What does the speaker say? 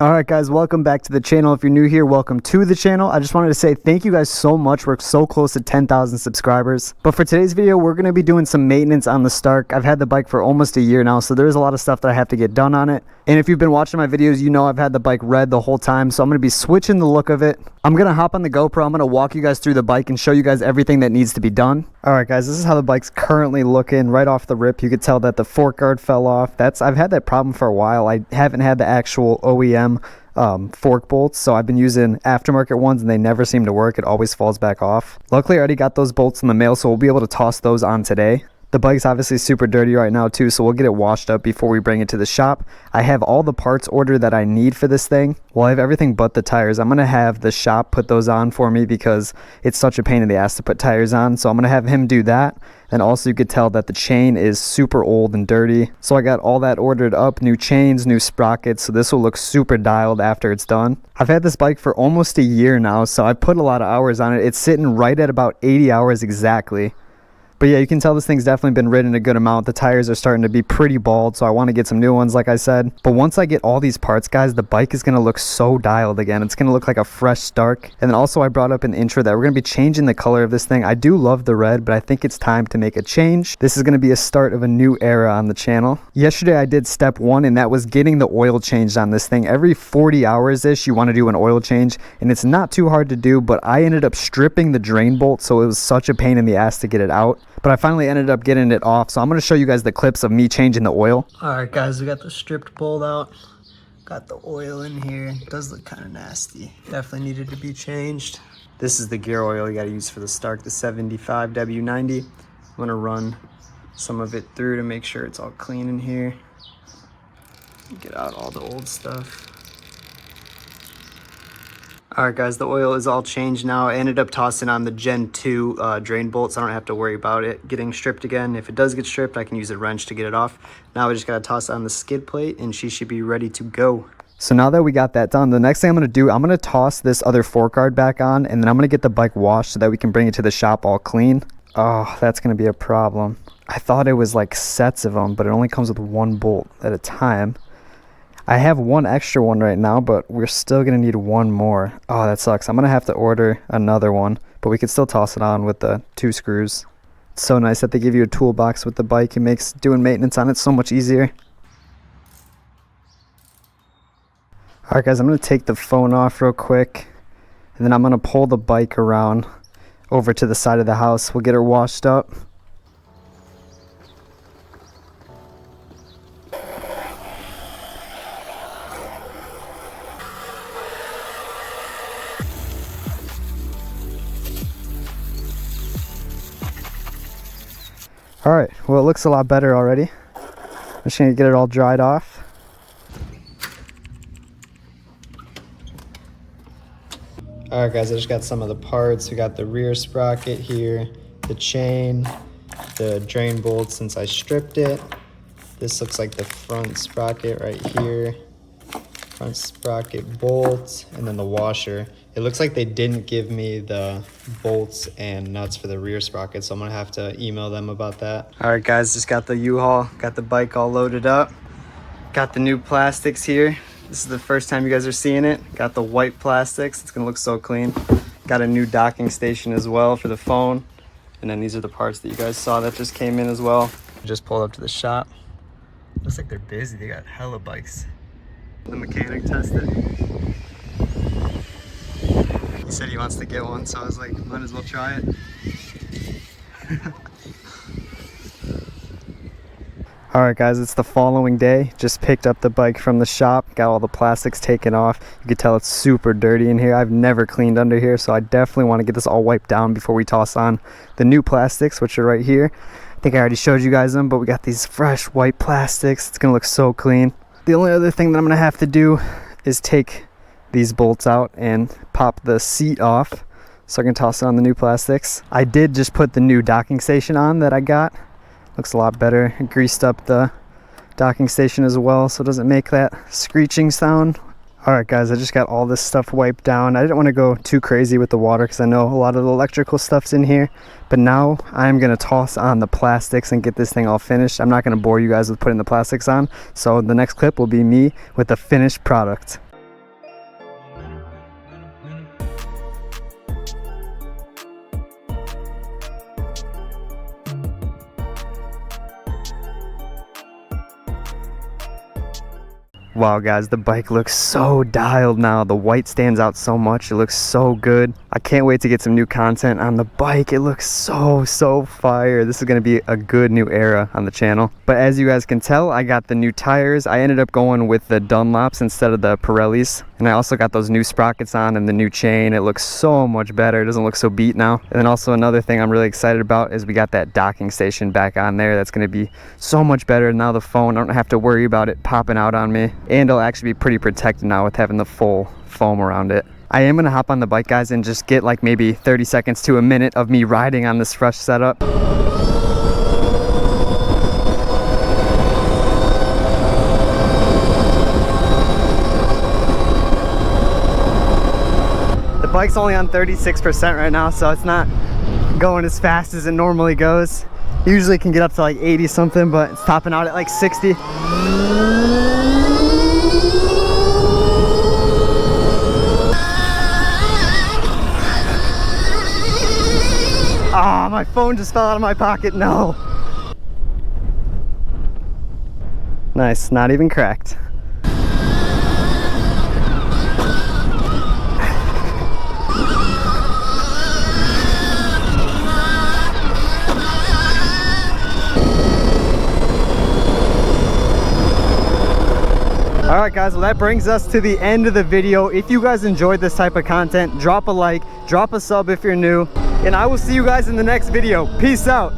Alright guys, welcome back to the channel. If you're new here, welcome to the channel. I just wanted to say thank you guys so much. We're so close to 10,000 subscribers. But for today's video, we're going to be doing some maintenance on the Stark. I've had the bike for almost a year now, so there's a lot of stuff that I have to get done on it. And if you've been watching my videos, you know I've had the bike red the whole time, so I'm going to be switching the look of it. I'm going to hop on the GoPro. I'm going to walk you guys through the bike and show you guys everything that needs to be done. Alright guys, this is how the bike's currently looking right off the rip. You could tell that the fork guard fell off. I've had that problem for a while. I haven't had the actual OEM fork bolts, so I've been using aftermarket ones and they never seem to work. It always falls back off. Luckily I already got those bolts in the mail, so we'll be able to toss those on today. The bike's obviously super dirty right now too, so we'll get it washed up before we bring it to the shop. I have all the parts ordered that I need for this thing. Well, I have everything but the tires. I'm going to have the shop put those on for me because it's such a pain in the ass to put tires on, so I'm going to have him do that. And also you could tell that the chain is super old and dirty, so I got all that ordered up, new chains, new sprockets, so this will look super dialed after it's done. I've had this bike for almost a year now, so I put a lot of hours on it. It's sitting right at about 80 hours exactly. But yeah, you can tell this thing's definitely been ridden a good amount. The tires are starting to be pretty bald, so I want to get some new ones like I said. But once I get all these parts, guys, the bike is going to look so dialed again. It's going to look like a fresh Stark. And then also I brought up in the intro that we're going to be changing the color of this thing. I do love the red, but I think it's time to make a change. This is going to be a start of a new era on the channel. Yesterday I did step 1, and that was getting the oil changed on this thing. Every 40 hours-ish you want to do an oil change, and it's not too hard to do, but I ended up stripping the drain bolt, so it was such a pain in the ass to get it out. But I finally ended up getting it off, so I'm going to show you guys the clips of me changing the oil. Alright guys, we got the stripped bolt out. Got the oil in here. It does look kind of nasty. Definitely needed to be changed. This is the gear oil you got to use for the Stark, the 75W90. I'm going to run some of it through to make sure it's all clean in here. Get out all the old stuff. Alright guys, the oil is all changed now. I ended up tossing on the Gen 2 drain bolts. I don't have to worry about it getting stripped again. If it does get stripped, I can use a wrench to get it off. Now I just got to toss on the skid plate and she should be ready to go. So now that we got that done, the next thing I'm going to do, I'm going to toss this other fork guard back on, and then I'm going to get the bike washed so that we can bring it to the shop all clean. Oh, that's going to be a problem. I thought it was like sets of them, but it only comes with one bolt at a time. I have one extra one right now, but we're still going to need one more. Oh, that sucks. I'm going to have to order another one, but we could still toss it on with the 2 screws. It's so nice that they give you a toolbox with the bike. It makes doing maintenance on it so much easier. Alright guys, I'm going to take the phone off real quick, and then I'm going to pull the bike around over to the side of the house. We'll get her washed up. Alright, well it looks a lot better already. I'm just going to get it all dried off. Alright guys, I just got some of the parts. We got the rear sprocket here, the chain, the drain bolt since I stripped it. This looks like the front sprocket right here. Front sprocket bolt, and then the washer. It looks like they didn't give me the bolts and nuts for the rear sprocket, so I'm gonna have to email them about that. All right guys, just got the U-Haul, got the bike all loaded up. Got the new plastics here. This is the first time you guys are seeing it. Got the white plastics, it's gonna look so clean. Got a new docking station as well for the phone. And then these are the parts that you guys saw that just came in as well. Just pulled up to the shop. Looks like they're busy, they got hella bikes. The mechanic tested. He said he wants to get one, so I was like, might as well try it. Alright guys, it's the following day. Just picked up the bike from the shop, got all the plastics taken off. You can tell it's super dirty in here. I've never cleaned under here, so I definitely want to get this all wiped down before we toss on the new plastics, which are right here. I think I already showed you guys them, but we got these fresh white plastics. It's gonna look so clean. The only other thing that I'm gonna have to do is take these bolts out and pop the seat off so I can toss it on the new plastics. I did just put the new docking station on that I got. Looks a lot better. I greased up the docking station as well so it doesn't make that screeching sound. Alright guys, I just got all this stuff wiped down. I didn't want to go too crazy with the water because I know a lot of the electrical stuff's in here. But now I'm going to toss on the plastics and get this thing all finished. I'm not going to bore you guys with putting the plastics on. So the next clip will be me with the finished product. Wow guys, the bike looks so dialed now. The white stands out so much. It looks so good. I can't wait to get some new content on the bike. It looks so fire. This is going to be a good new era on the channel. But as you guys can tell, I got the new tires. I ended up going with the Dunlops instead of the Pirellis. And I also got those new sprockets on and the new chain. It looks so much better. It doesn't look so beat now. And then also another thing I'm really excited about is we got that docking station back on there. That's going to be so much better. Now the phone, I don't have to worry about it popping out on me. And it'll actually be pretty protected now with having the full foam around it. I am going to hop on the bike, guys, and just get like maybe 30 seconds to a minute of me riding on this fresh setup. The bike's only on 36% right now, so it's not going as fast as it normally goes. Usually can get up to like 80 something, but it's topping out at like 60. Ah, my phone just fell out of my pocket. No. Nice, not even cracked. Alright guys, well that brings us to the end of the video. If you guys enjoyed this type of content, drop a like, drop a sub if you're new, and I will see you guys in the next video. Peace out.